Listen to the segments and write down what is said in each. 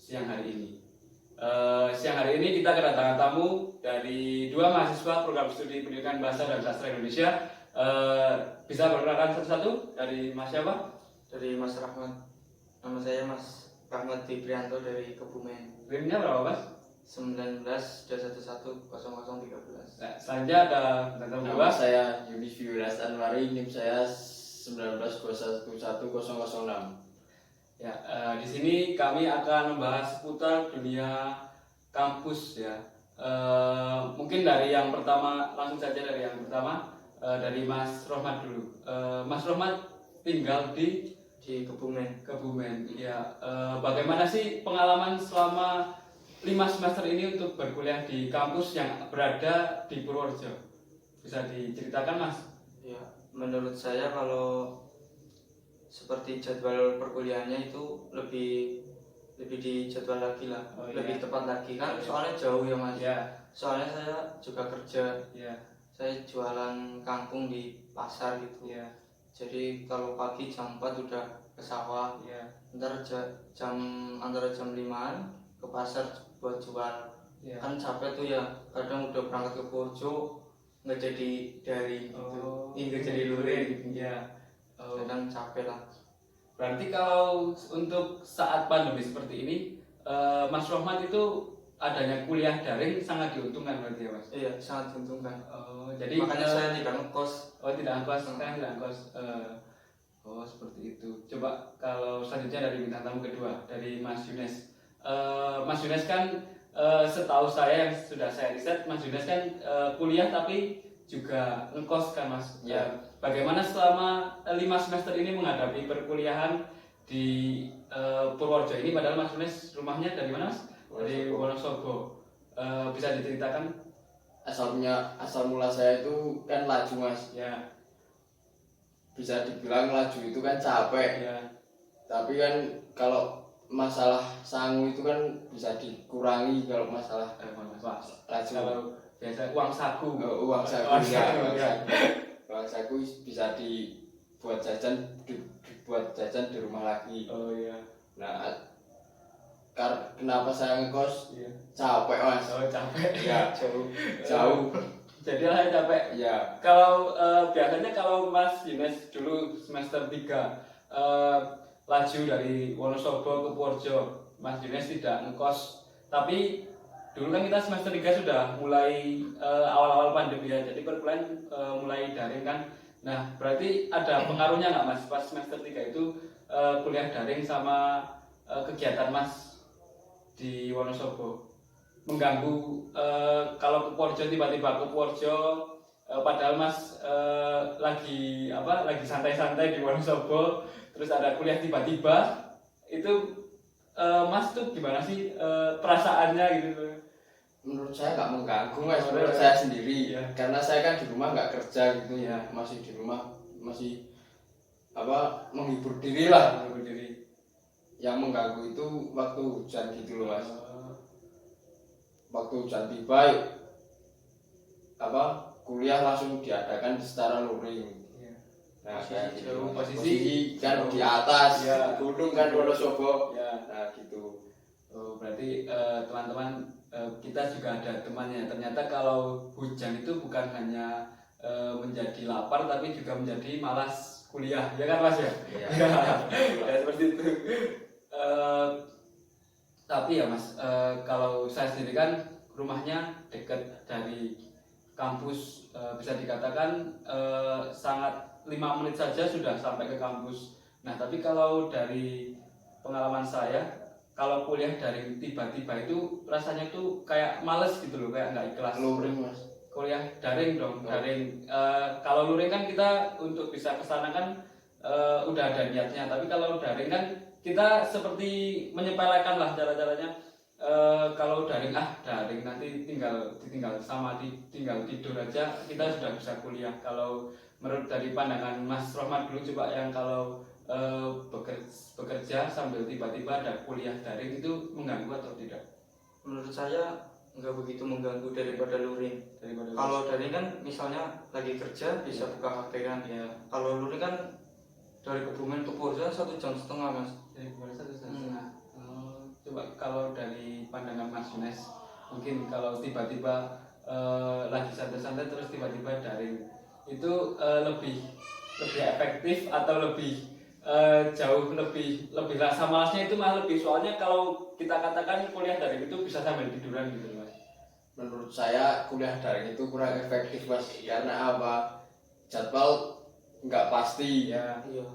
siang hari ini. Siang hari ini kita kedatangan tamu dari dua mahasiswa program studi pendidikan bahasa dan sastra Indonesia. Bisa perkenalkan satu-satu dari Mas siapa? Dari Mas Rahmat. Nama saya Mas Rahmat Fibrianto dari Kebumen. NIM-nya berapa Mas? 19-211-0013. Nah, selanjutnya ada bintang tamu Nama kedua. saya Yunus Fiulas Anwari, NIM saya 19211006. Ya, di sini kami akan membahas seputar dunia kampus ya. Mungkin dari yang pertama, langsung saja dari yang pertama, dari Mas Rohmat dulu. Mas Rohmat tinggal di Kebumen. Kebumen. Ya, bagaimana sih pengalaman selama 5 semester ini untuk berkuliah di kampus yang berada di Purworejo? Bisa diceritakan Mas? Ya, menurut saya kalau seperti jadwal perkuliahannya itu lebih dijadwal lagi lah, Oh, lebih iya. tepat lagi kan, Iya. soalnya jauh ya Mas. Ya, Soalnya saya juga kerja, ya, saya jualan kangkung di pasar gitu. ya, Jadi kalau pagi jam 4 udah ke sawah, ya, antara jam 5-an ke pasar buat jual. ya. Kan capek tuh ya, kadang udah berangkat ke Purworejo nggak jadi daring gitu, nggak jadi luring, Ya. kadang capek lah. Berarti kalau untuk saat pandemi seperti ini, Mas Rohmat itu adanya kuliah daring sangat diuntungkan berarti ya Mas? Iya, sangat diuntungkan. Jadi Makanya saya tidak ngekos. tidak ngkos, saya tidak ngkos. Seperti itu. Coba kalau selanjutnya dari bintang tamu kedua dari Mas Yunes. Mas Yunes kan setahu saya yang sudah saya riset, Mas Yunes kan kuliah tapi juga ngekos kan Mas. Ya. Bagaimana selama 5 semester ini menghadapi perkuliahan di Purworejo ini, padahal Mas Yunes rumahnya dari mana Mas? Dari Wonosobo. Bisa diceritakan? Asal mula saya itu kan laju Mas. Ya, Bisa dibilang laju itu kan capek. ya, Tapi kan kalau masalah sangu itu kan bisa dikurangi kalau masalah Mas. laju. Kalau biasa uang saku, Uang saku Uang ya, saku, uang ya. saku. Uang saku bisa dibuat jajan di rumah lagi. Oh iya. Nah, kenapa saya ngekos? Iya. Capek Mas. Oh capek. Ya, jauh. Jadi lah capek. Ya, Kalau biasanya kalau Mas Yunes dulu semester 3 laju dari Wonosobo ke Purworejo, Mas Yunes tidak ngekos. Tapi dulu kan kita semester 3 sudah mulai awal-awal pandemi ya. Jadi perkuliahan mulai daring kan. Nah, berarti ada pengaruhnya nggak Mas pas semester 3 itu kuliah daring sama kegiatan Mas di Wonosobo? Mengganggu kalau ke Purworejo, tiba-tiba ke Purworejo padahal Mas lagi santai-santai di Wonosobo, terus ada kuliah tiba-tiba itu, Mas tuh gimana sih perasaannya gitu? menurut saya nggak mengganggu Mas, Oh, menurut iya. saya sendiri. Iya. Karena saya kan di rumah nggak kerja gitu Iya. ya, masih di rumah, masih menghibur diri lah. Berdiri. Yang mengganggu itu waktu hujan gitu loh Mas. Waktu hujan tiba kuliah langsung diadakan secara luring. Iya. Nah, Posisi kayak gitu. jauh, Posisi kan jauh. di atas, Iya. di gunung kan Wonosobo. Ya. Nah, gitu. Berarti teman-teman, kita juga ada temannya. Ternyata kalau hujan itu bukan hanya menjadi lapar, tapi juga menjadi malas kuliah, ya kan Mas ya? Iya. Ya seperti itu. Tapi ya Mas, kalau saya sendiri kan rumahnya dekat dari kampus, bisa dikatakan sangat 5 menit saja sudah sampai ke kampus. Nah tapi kalau dari pengalaman saya, kalau kuliah dari tiba-tiba itu rasanya tuh kayak males gitu loh, kayak nggak ikhlas. Luring Mas. Kuliah daring dong, Oh. daring. Kalau luring kan kita untuk bisa kesana kan udah ada niatnya, tapi kalau daring kan kita seperti menyepelekan lah cara-caranya. Kalau daring nanti tinggal tinggal tidur aja kita sudah bisa kuliah. Kalau menurut dari pandangan Mas Rohmat dulu, coba yang kalau bekerja sambil tiba-tiba ada kuliah daring itu mengganggu atau tidak? Menurut saya nggak begitu mengganggu daripada luring. Kalau daring kan misalnya lagi kerja bisa buka HP kan. Ya, Kalau luring kan dari Kebumen ke Purworejo 1,5 jam Mas. dari 1,5 jam. itu Pak, kalau dari pandangan Mas Yunes, mungkin kalau tiba-tiba lagi santai-santai terus tiba-tiba daring itu lebih efektif atau lebih jauh lebih rasa malasnya itu malah lebih, soalnya kalau kita katakan kuliah daring itu bisa sambil tiduran gitu Mas. Menurut saya kuliah daring itu kurang efektif Mas, karena apa? Jadwal nggak pasti. Ya, Iya.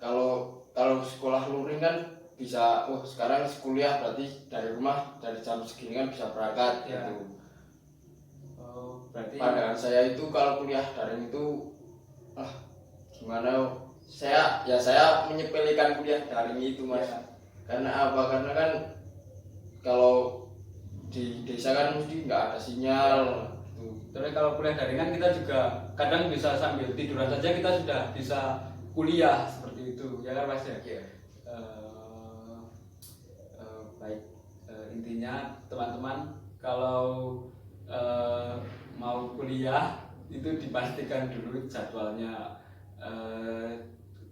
Kalau sekolah luring kan bisa, sekarang kuliah berarti dari rumah dari jam segini kan bisa berangkat Ya. gitu. Berarti Pandangan saya itu kalau kuliah daring itu gimana? Saya menyepelekan kuliah daring itu Mas. Ya. Karena apa? Karena kan kalau di desa kan mesti nggak ada sinyal. Terus kalau kuliah daring kan kita juga kadang bisa sambil tiduran saja kita sudah bisa kuliah seperti itu, ya kan Mas ya? Iya. Baik, intinya teman-teman kalau mau kuliah itu dipastikan dulu jadwalnya.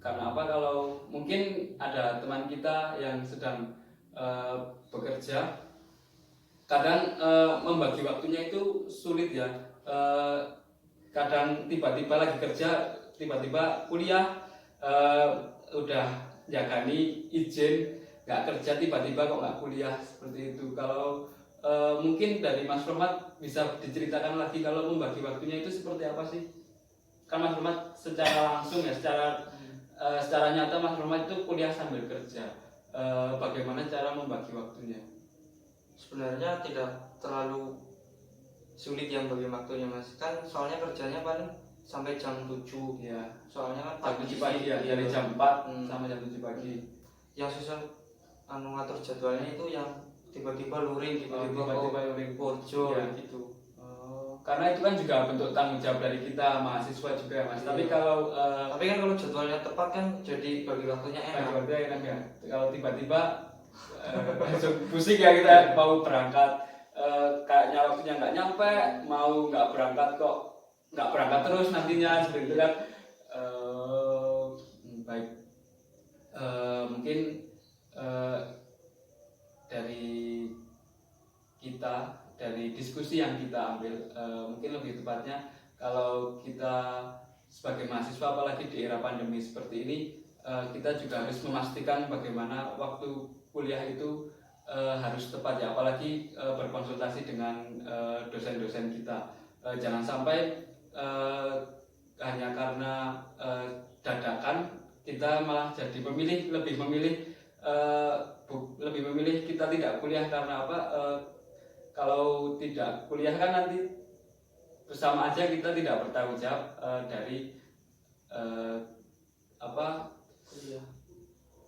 Karena apa? Kalau mungkin ada teman kita yang sedang bekerja, kadang membagi waktunya itu sulit ya. Kadang tiba-tiba lagi kerja, tiba-tiba kuliah, udah jagani izin nggak kerja, tiba-tiba kok nggak kuliah seperti itu. Kalau mungkin dari Mas Rohmat bisa diceritakan lagi kalau membagi waktunya itu seperti apa sih? Kan Mas Rohmat secara langsung ya, secara nyata Mas Rohmat itu kuliah sambil kerja. Bagaimana cara membagi waktunya? Sebenarnya tidak terlalu sulit yang bagi waktunya Mas, kan soalnya kerjanya paling sampai jam 7 Ya, soalnya jam kan 7 pagi ya, dari jam 4 sama jam 7 pagi. Yang susah ngatur jadwalnya itu yang tiba-tiba luring, Tiba-tiba luring Porjo ya. gitu. Karena itu kan juga bentuk tanggung jawab dari kita mahasiswa juga ya Mas. Tapi kalau Tapi kan kalau jadwalnya tepat kan jadi bagi waktunya enak. bagi waktunya enak ya. Kalau tiba-tiba langsung pusing ya kita mau berangkat, kayaknya waktunya nggak nyampe, mau nggak berangkat kok nggak berangkat terus nantinya seperti itu kan. Baik, mungkin dari kita, dari diskusi yang kita ambil, mungkin lebih tepatnya kalau kita sebagai mahasiswa apalagi di era pandemi seperti ini, kita juga harus memastikan bagaimana waktu kuliah itu harus tepat ya, apalagi berkonsultasi dengan dosen-dosen kita. Jangan sampai hanya karena dadakan kita malah jadi lebih memilih kita tidak kuliah. Karena apa? Kalau tidak kuliah kan nanti bersama aja kita tidak bertanggung jawab dari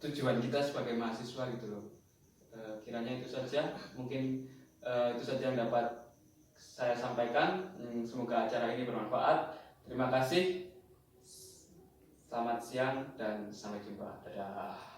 tujuan kita sebagai mahasiswa gitu loh. Kiranya itu saja, mungkin itu saja yang dapat saya sampaikan. Semoga acara ini bermanfaat. Terima kasih, selamat siang dan sampai jumpa. Dadah.